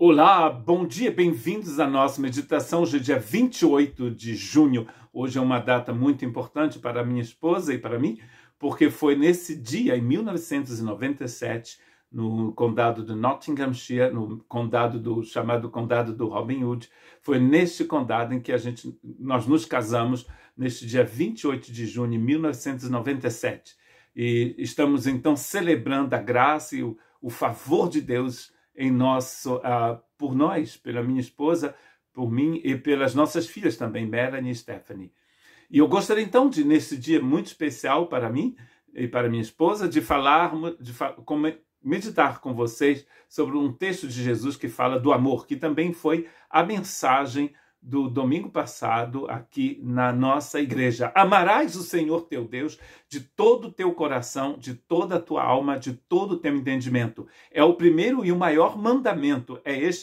Olá, bom dia, bem-vindos à nossa meditação. Hoje é dia 28 de junho. Hoje é uma data muito importante para minha esposa e para mim, porque foi nesse dia, em 1997, no condado de Nottinghamshire, no chamado condado do Robin Hood. Foi neste condado em que nós nos casamos, neste dia 28 de junho de 1997. E estamos então celebrando a graça e o favor de Deus em por nós, pela minha esposa, por mim e pelas nossas filhas também, Melanie e Stephanie. E eu gostaria então nesse dia muito especial para mim e para minha esposa, meditar com vocês sobre um texto de Jesus que fala do amor, que também foi a mensagem do domingo passado aqui na nossa igreja. Amarás o Senhor teu Deus de todo o teu coração, de toda a tua alma, de todo o teu entendimento. É o primeiro e o maior mandamento,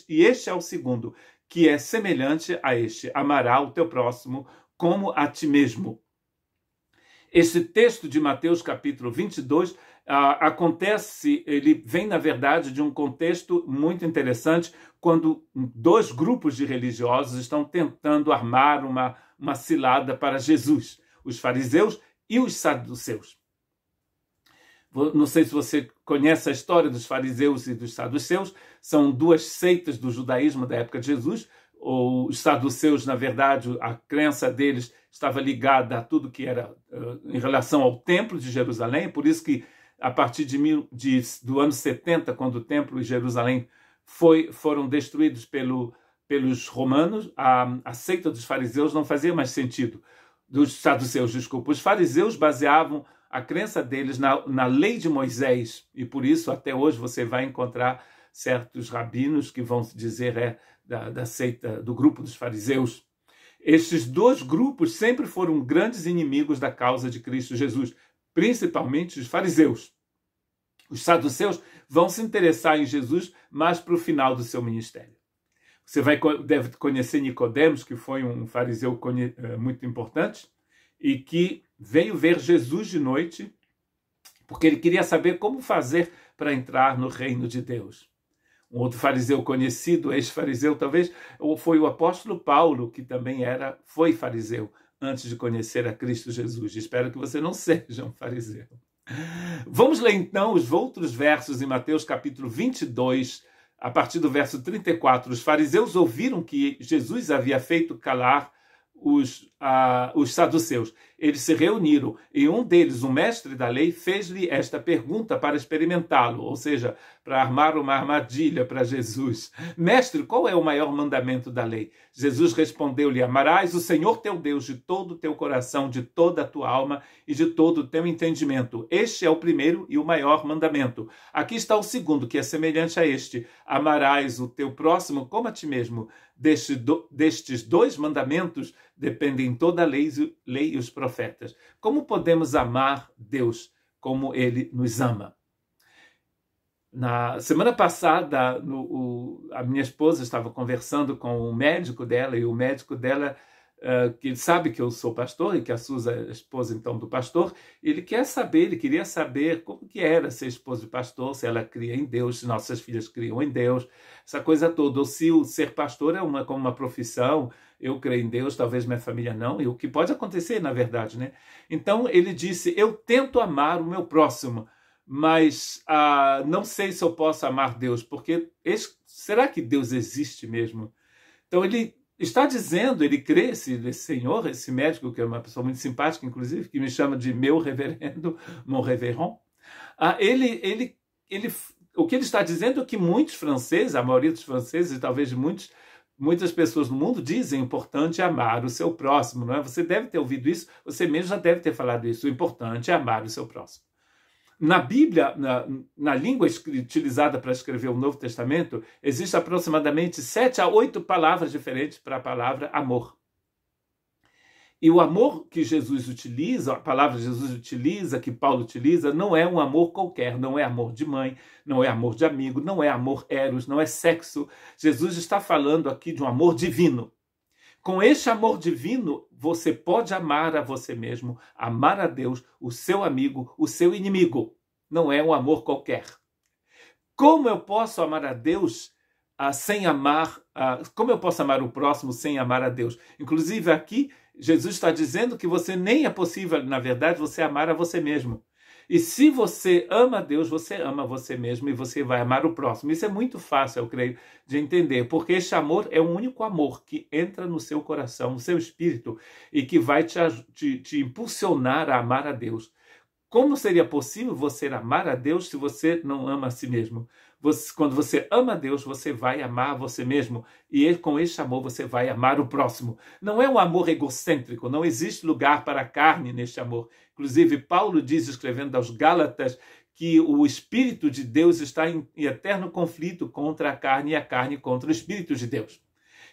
e este é o segundo, que é semelhante a este: amará o teu próximo como a ti mesmo. Este texto de Mateus capítulo 22 ele vem, na verdade, de um contexto muito interessante, quando dois grupos de religiosos estão tentando armar uma cilada para Jesus, os fariseus e os saduceus. Não sei se você conhece a história dos fariseus e dos saduceus, são duas seitas do judaísmo da época de Jesus. Os saduceus, na verdade, a crença deles estava ligada a tudo que era em relação ao templo de Jerusalém, por isso que a partir do ano 70, quando o templo de Jerusalém foram destruídos pelos romanos, a seita dos fariseus não fazia mais sentido. Dos saduceus, desculpa. Os fariseus baseavam a crença deles na lei de Moisés, e por isso até hoje você vai encontrar certos rabinos que vão dizer da seita, do grupo dos fariseus. Estes dois grupos sempre foram grandes inimigos da causa de Cristo Jesus, principalmente os fariseus. Os saduceus vão se interessar em Jesus mais para o final do seu ministério. Você deve conhecer Nicodemos, que foi um fariseu muito importante e que veio ver Jesus de noite porque ele queria saber como fazer para entrar no reino de Deus. Um outro fariseu conhecido, ex-fariseu talvez, foi o apóstolo Paulo, que também foi fariseu antes de conhecer a Cristo Jesus. Espero que você não seja um fariseu. Vamos ler então os outros versos em Mateus capítulo 22, a partir do verso 34. Os fariseus ouviram que Jesus havia feito calar os saduceus. Eles se reuniram e um deles, o mestre da lei, fez-lhe esta pergunta para experimentá-lo, ou seja, para armar uma armadilha para Jesus. Mestre, qual é o maior mandamento da lei? Jesus respondeu-lhe: amarás o Senhor teu Deus de todo o teu coração, de toda a tua alma e de todo o teu entendimento. Este é o primeiro e o maior mandamento. Aqui está o segundo, que é semelhante a este: amarás o teu próximo como a ti mesmo. Destes dois mandamentos dependem toda a lei e os profetas. Como podemos amar Deus como Ele nos ama? Na semana passada, a minha esposa estava conversando com o médico dela, e o médico dela, que sabe que eu sou pastor e que a Suza é a esposa então do pastor, ele queria saber como que era ser esposa de pastor, se ela cria em Deus, se nossas filhas criam em Deus, essa coisa toda, ou se o ser pastor é como uma profissão. Eu creio em Deus, talvez minha família não, e o que pode acontecer, na verdade, né? Então ele disse: eu tento amar o meu próximo, mas não sei se eu posso amar Deus, porque será que Deus existe mesmo? Então ele está dizendo, ele crê, esse senhor, esse médico, que é uma pessoa muito simpática, inclusive, que me chama de meu reverendo, mon révérend, o que ele está dizendo é que muitos franceses, a maioria dos franceses, e talvez muitas pessoas no mundo, dizem: o importante é amar o seu próximo, não é? Você deve ter ouvido isso, você mesmo já deve ter falado isso. O importante é amar o seu próximo. Na Bíblia, na língua utilizada para escrever o Novo Testamento, existe aproximadamente 7 a 8 palavras diferentes para a palavra amor. E o amor que Jesus utiliza, a palavra que Jesus utiliza, que Paulo utiliza, não é um amor qualquer, não é amor de mãe, não é amor de amigo, não é amor eros, não é sexo. Jesus está falando aqui de um amor divino. Com este amor divino, você pode amar a você mesmo, amar a Deus, o seu amigo, o seu inimigo. Não é um amor qualquer. Como eu posso amar a Deus sem amar, como eu posso amar o próximo sem amar a Deus? Inclusive aqui, Jesus está dizendo que você nem é possível, na verdade, você amar a você mesmo. E se você ama a Deus, você ama você mesmo e você vai amar o próximo. Isso é muito fácil, eu creio, de entender, porque esse amor é o único amor que entra no seu coração, no seu espírito, e que vai te impulsionar a amar a Deus. Como seria possível você amar a Deus se você não ama a si mesmo? Quando você ama a Deus, você vai amar você mesmo. E com esse amor você vai amar o próximo. Não é um amor egocêntrico. Não existe lugar para a carne neste amor. Inclusive, Paulo diz, escrevendo aos Gálatas, que o Espírito de Deus está em eterno conflito contra a carne e a carne contra o Espírito de Deus.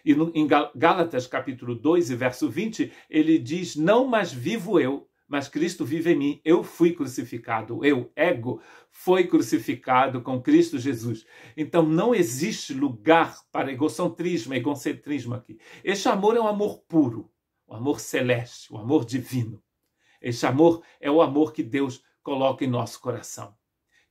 E em Gálatas, capítulo 2, e verso 20, ele diz, não mais vivo eu, mas Cristo vive em mim. Eu fui crucificado. Eu, ego, foi crucificado com Cristo Jesus. Então não existe lugar para egocentrismo aqui. Este amor é um amor puro, um amor celeste, um amor divino. Este amor é o amor que Deus coloca em nosso coração,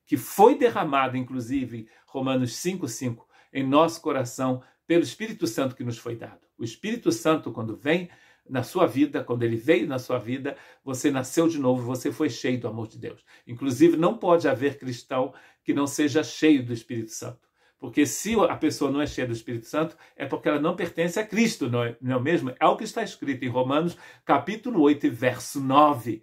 que foi derramado, inclusive, Romanos 5:5, em nosso coração pelo Espírito Santo que nos foi dado. O Espírito Santo, quando vem na sua vida, quando ele veio na sua vida, você nasceu de novo, você foi cheio do amor de Deus. Inclusive, não pode haver cristão que não seja cheio do Espírito Santo. Porque se a pessoa não é cheia do Espírito Santo, é porque ela não pertence a Cristo, não é mesmo? É o que está escrito em Romanos, capítulo 8, verso 9.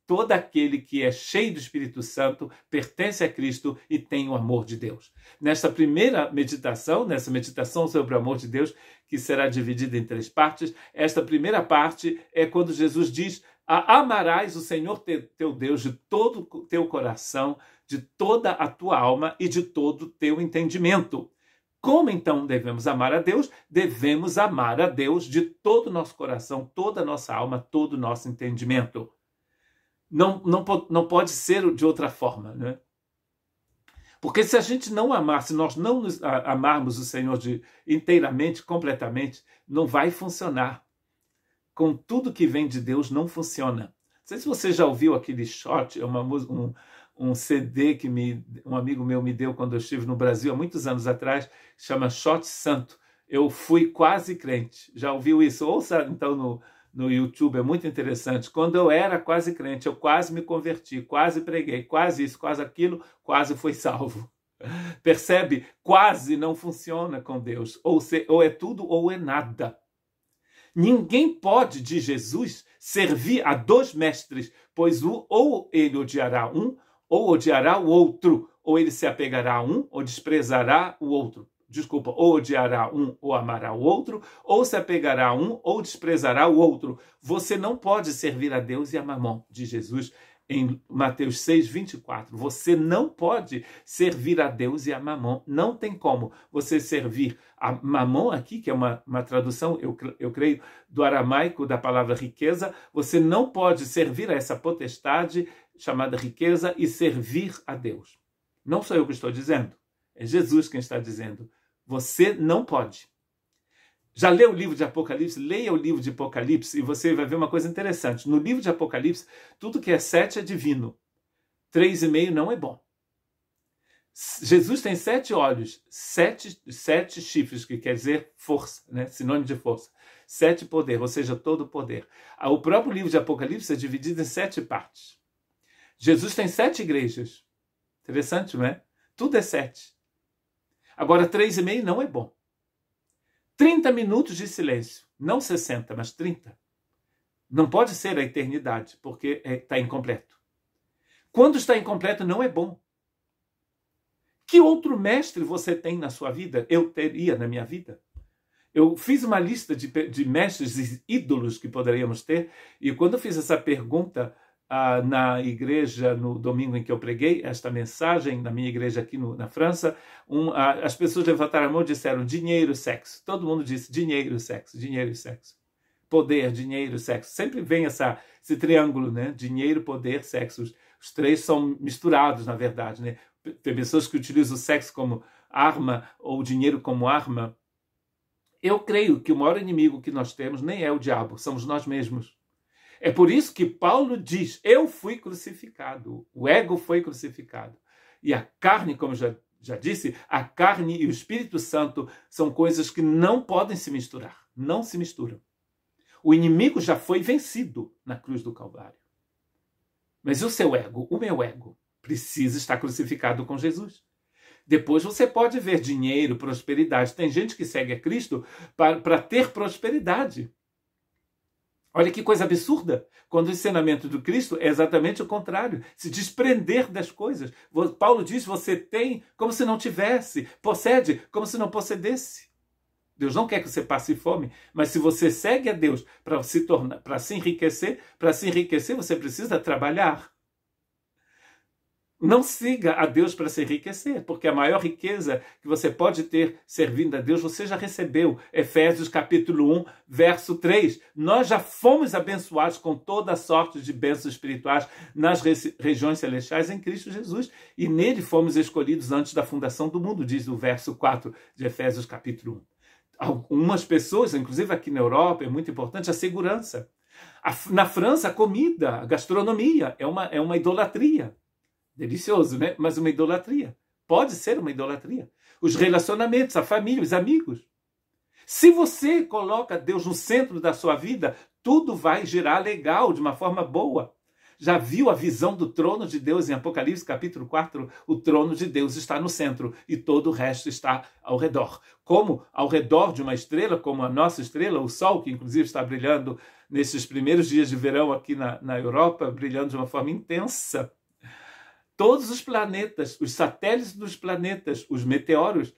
Todo aquele que é cheio do Espírito Santo pertence a Cristo e tem o amor de Deus. Nessa primeira meditação, nessa meditação sobre o amor de Deus, que será dividida em 3 partes, esta primeira parte é quando Jesus diz: amarás o Senhor teu Deus de todo o teu coração, de toda a tua alma e de todo o teu entendimento. Como então devemos amar a Deus? Devemos amar a Deus de todo o nosso coração, toda a nossa alma, todo o nosso entendimento. Não pode ser de outra forma, né? Porque se a gente não amar, se nós não amarmos o Senhor inteiramente, completamente, não vai funcionar. Com tudo que vem de Deus, não funciona. Não sei se você já ouviu aquele shot, um CD que um amigo meu me deu quando eu estive no Brasil há muitos anos atrás, chama Shot Santo. Eu fui quase crente. Já ouviu isso? Ouça então no YouTube, é muito interessante. Quando eu era quase crente, eu quase me converti, quase preguei, quase isso, quase aquilo, quase fui salvo. Percebe? Quase não funciona com Deus. Ou é tudo ou é nada. Ninguém pode, de Jesus, servir a 2 mestres, pois ou ele odiará um, ou odiará o outro, ou ele se apegará a um, ou desprezará o outro. Desculpa, ou odiará um ou amará o outro, ou se apegará a um ou desprezará o outro. Você não pode servir a Deus e a Mamon, de Jesus em Mateus 6:24. Você não pode servir a Deus e a Mamon. Não tem como você servir a Mamon aqui, que é uma tradução, eu creio, do aramaico da palavra riqueza. Você não pode servir a essa potestade chamada riqueza e servir a Deus. Não sou eu que estou dizendo. É Jesus quem está dizendo. Você não pode. Já leu o livro de Apocalipse? Leia o livro de Apocalipse e você vai ver uma coisa interessante. No livro de Apocalipse, tudo que é 7 é divino. 3,5 não é bom. Jesus tem 7 olhos, 7 chifres, que quer dizer força, né? Sinônimo de força. 7 poder, ou seja, todo poder. O próprio livro de Apocalipse é dividido em 7 partes. Jesus tem 7 igrejas. Interessante, não é? Tudo é 7. Agora, 3,5 não é bom. 30 minutos de silêncio. Não 60, mas 30. Não pode ser a eternidade, porque está incompleto. Quando está incompleto, não é bom. Que outro mestre você tem na sua vida? Eu teria na minha vida. Eu fiz uma lista de mestres e ídolos que poderíamos ter, e quando eu fiz essa pergunta na igreja, no domingo em que eu preguei esta mensagem, na minha igreja aqui na França, as pessoas levantaram a mão e disseram dinheiro, sexo. Todo mundo disse dinheiro, sexo, dinheiro e sexo. Poder, dinheiro, sexo. Sempre vem esse triângulo, né? Dinheiro, poder, sexo. Os 3 são misturados, na verdade, né? Tem pessoas que utilizam o sexo como arma ou o dinheiro como arma. Eu creio que o maior inimigo que nós temos nem é o diabo, somos nós mesmos. É por isso que Paulo diz, eu fui crucificado, o ego foi crucificado. E a carne, como já já disse, a carne e o Espírito Santo são coisas que não podem se misturar, não se misturam. O inimigo já foi vencido na cruz do Calvário. Mas o seu ego, o meu ego, precisa estar crucificado com Jesus. Depois você pode ver dinheiro, prosperidade. Tem gente que segue a Cristo para ter prosperidade. Olha que coisa absurda, quando o ensinamento do Cristo é exatamente o contrário, se desprender das coisas. Paulo diz, você tem como se não tivesse, possede como se não possedesse. Deus não quer que você passe fome, mas se você segue a Deus para se enriquecer você precisa trabalhar. Não siga a Deus para se enriquecer, porque a maior riqueza que você pode ter servindo a Deus, você já recebeu. Efésios capítulo 1, verso 3. Nós já fomos abençoados com toda a sorte de bênçãos espirituais nas regiões celestiais em Cristo Jesus. E nele fomos escolhidos antes da fundação do mundo, diz o verso 4 de Efésios capítulo 1. Algumas pessoas, inclusive aqui na Europa, é muito importante a segurança. Na França, a comida, a gastronomia é uma idolatria. Delicioso, né? Mas uma idolatria. Pode ser uma idolatria. Os relacionamentos, a família, os amigos. Se você coloca Deus no centro da sua vida, tudo vai girar legal, de uma forma boa. Já viu a visão do trono de Deus em Apocalipse capítulo 4? O trono de Deus está no centro e todo o resto está ao redor. Como ao redor de uma estrela, como a nossa estrela, o Sol, que inclusive está brilhando nesses primeiros dias de verão aqui na Europa, brilhando de uma forma intensa. Todos os planetas, os satélites dos planetas, os meteoros,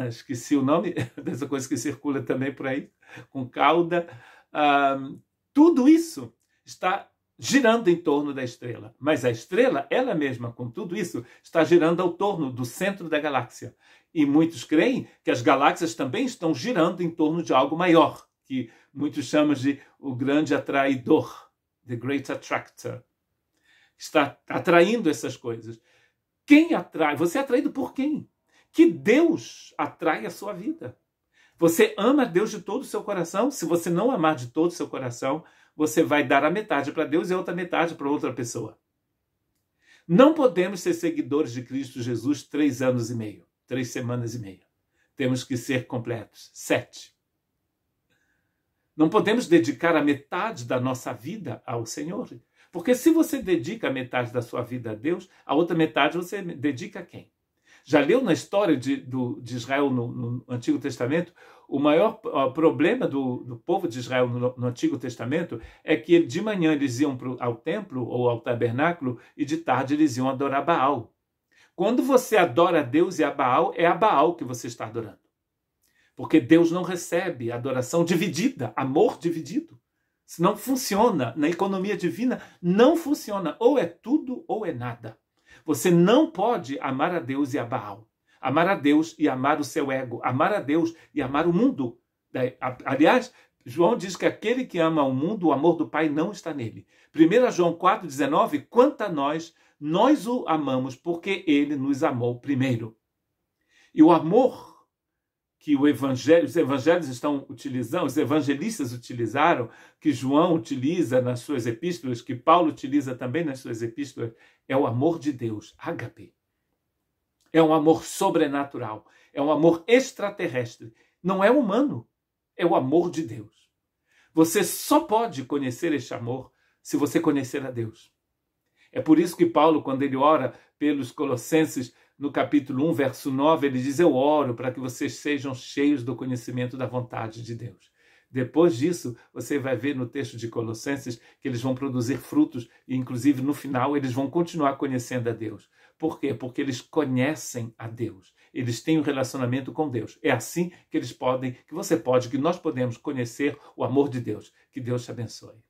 esqueci o nome dessa coisa que circula também por aí, com cauda, tudo isso está girando em torno da estrela. Mas a estrela, ela mesma, com tudo isso, está girando ao torno do centro da galáxia. E muitos creem que as galáxias também estão girando em torno de algo maior, que muitos chamam de o grande atraidor. The Great Attractor. Está atraindo essas coisas. Quem atrai? Você é atraído por quem? Que Deus atrai a sua vida. Você ama Deus de todo o seu coração? Se você não amar de todo o seu coração, você vai dar a metade para Deus e a outra metade para outra pessoa. Não podemos ser seguidores de Cristo Jesus 3 anos e meio, 3 semanas e meia. Temos que ser completos. 7. Não podemos dedicar a metade da nossa vida ao Senhor. Porque se você dedica a metade da sua vida a Deus, a outra metade você dedica a quem? Já leu na história de Israel no Antigo Testamento? O maior problema do povo de Israel no Antigo Testamento é que de manhã eles iam ao templo ou ao tabernáculo e de tarde eles iam adorar Baal. Quando você adora a Deus e a Baal, é a Baal que você está adorando. Porque Deus não recebe adoração dividida, amor dividido. Se não funciona, na economia divina, não funciona. Ou é tudo ou é nada. Você não pode amar a Deus e a Baal. Amar a Deus e amar o seu ego. Amar a Deus e amar o mundo. Aliás, João diz que aquele que ama o mundo, o amor do Pai não está nele. 1 João 4,19, quanto a nós o amamos porque ele nos amou primeiro. E o amor que os evangelhos estão utilizando, os evangelistas utilizaram, que João utiliza nas suas epístolas, que Paulo utiliza também nas suas epístolas, é o amor de Deus, ágape. É um amor sobrenatural, é um amor extraterrestre. Não é humano, é o amor de Deus. Você só pode conhecer este amor se você conhecer a Deus. É por isso que Paulo, quando ele ora pelos Colossenses, no capítulo 1, verso 9, ele diz, eu oro para que vocês sejam cheios do conhecimento da vontade de Deus. Depois disso, você vai ver no texto de Colossenses que eles vão produzir frutos e, inclusive, no final, eles vão continuar conhecendo a Deus. Por quê? Porque eles conhecem a Deus. Eles têm um relacionamento com Deus. É assim que nós podemos conhecer o amor de Deus. Que Deus te abençoe.